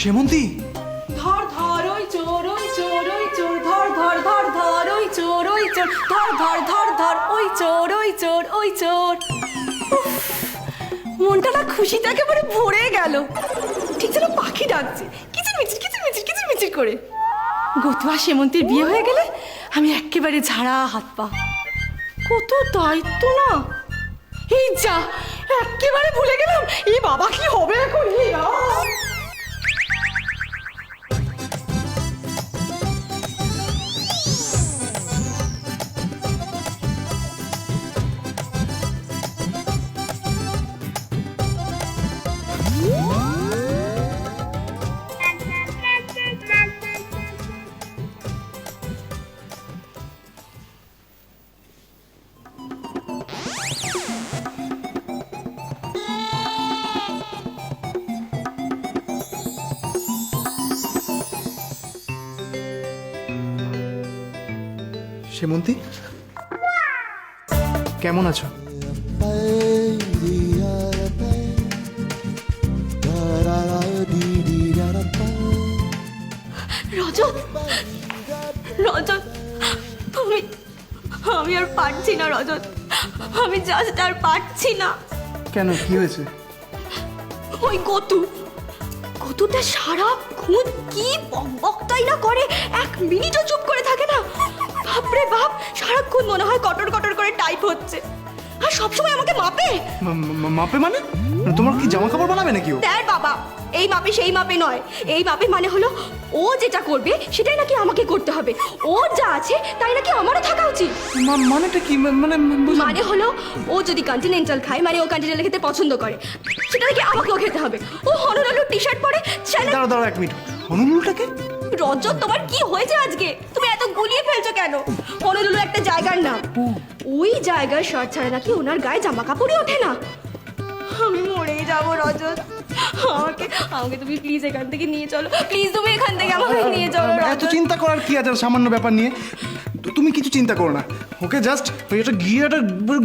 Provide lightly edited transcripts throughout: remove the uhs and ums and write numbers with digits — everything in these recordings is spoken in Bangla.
সেমন্তী, ধর ধর ওই চোর ওই চোর ওই চোর ধর ধর ধর ধর ওই চোর ওই চোর ধর ধর ধর ধর ওই চোর ওই চোর ওই চোর। মনটা না খুশিতে একেবারে ভরে গেল, ঠিক যেন পাখি ডাকছে কিচিরমিচির কিচিরমিচির কিচিরমিচির করে। গতু আর সেমন্তীর বিয়ে হয়ে গেলে আমি একেবারে ঝাড়া হাত পা। কত দায়িত্ব না, এই যা একেবারে ভুলে গেলাম। এই বাবা কি হবে এখন? এই রাম! সেমন্তী, কেমন আছো? রজত, রজত, আমি আর পারছি না রজত, আমি জাস্ট আর পারছি না। কেন, কি হয়েছে? ওই গতুটা সারাক্ষণ কি বকবকটাই না করে, এক মিনিটও চুপ করে থাকে না। বাপরে বাপ, সারাক্ষণ মনে হয় কটর কটর করে টাইপ হচ্ছে, আর সবসময় আমাকে মাপে। মাপে মানে? তোমার কি জামা কাপড় বানাবে নাকি ও? দেখ বাবা, এই মাপে সেই মাপে নয়, এই মাপে মানে হলো ও যেটা করবে সেটাই নাকি আমাকে করতে হবে, ওর যা আছে তাই নাকি আমারও থাকা উচিত। মানেটা কি? মানে হলো ও যদি কন্টিনেন্টাল খায়, মানে ও কন্টিনেন্টাল খেতে পছন্দ করে, সেটা নাকি আমাকেও খেতে হবে। ও হনুলুলুর টি শার্ট পরে দাঁড়াও এক মিনিট, হনুলুলুটাকে? রজত, তোমার কি হয়েছে আজকে? তুমি এত গুলিয়ে ফেলছো কেন? হনুলুলু একটা জায়গার নাম, ওই জায়গার শার্ট ছাড়া নাকি ওনার গায়ে জামা কাপড়ই ওঠে না। আমি মরেই যাবো রজত, আমাকে আমাকে তুমি প্লিজ এখান থেকে নিয়ে চলো, প্লিজ তুমি এখান থেকে আমাকে নিয়ে চলো। এত চিন্তা করার কি আছে সামান্য ব্যাপার নিয়ে? তুমি কিছু চিন্তা করো না, ওকে জাস্ট এটা গিয়ে একটা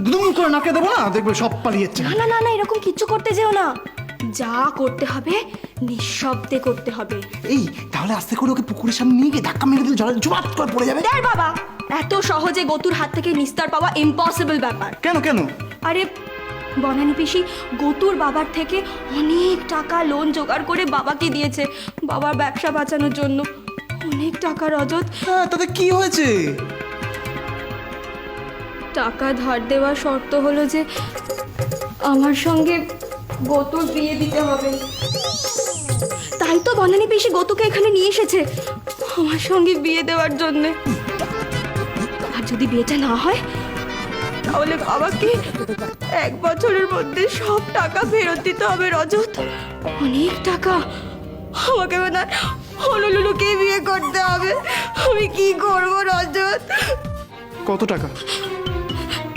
গুদুম করে নাকে দেবো না, দেখবে সব পালিয়ে যাচ্ছে। না না না না, এরকম কিচ্ছু করতে যেও না, যা করতে হবে নিঃশব্দে করতে হবে। এই তাহলে আস্তে করে ওকে পুকুরের সামনে নিয়ে গিয়ে ধাক্কা মেরে দিলে জলে জুবাত করে পড়ে যাবে। দেখ বাবা, এত সহজে গতুর হাত থেকে নিস্তার পাওয়া ইম্পসিবল ব্যাপার। কেন? আরে বনানী পিসি গতুর বাবার থেকে অনেক টাকা লোন জোগাড় করে বাবাকে দিয়েছে, বাবার ব্যবসা বাঁচানোর জন্য। অনেক টাকা রজত। হ্যাঁ, তাতে কি হয়েছে? টাকা ধার দেওয়ার শর্ত হলো যে আমার সঙ্গে গতুর বিয়ে দিতে হবে। তাই তো বনানী পিসি গতুকে এখানে নিয়ে এসেছে আমার সঙ্গে বিয়ে দেওয়ার জন্যে। আর যদি বিয়েটা না হয় তাহলে বাবাকে 1 বছরের মধ্যে সব টাকা ফেরত দিতে হবে রজত। অনেক টাকা। আমাকে মনে হয় হনুলুলুকে বিয়ে করতে হবে। আমি কি করব রজত? কত টাকা?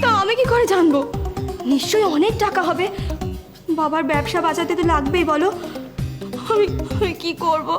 তা আমি কি করে জানবো? নিশ্চয়ই অনেক টাকা হবে, বাবার ব্যবসা বাঁচাতে তো লাগবেই, বলো। আমি কি করব?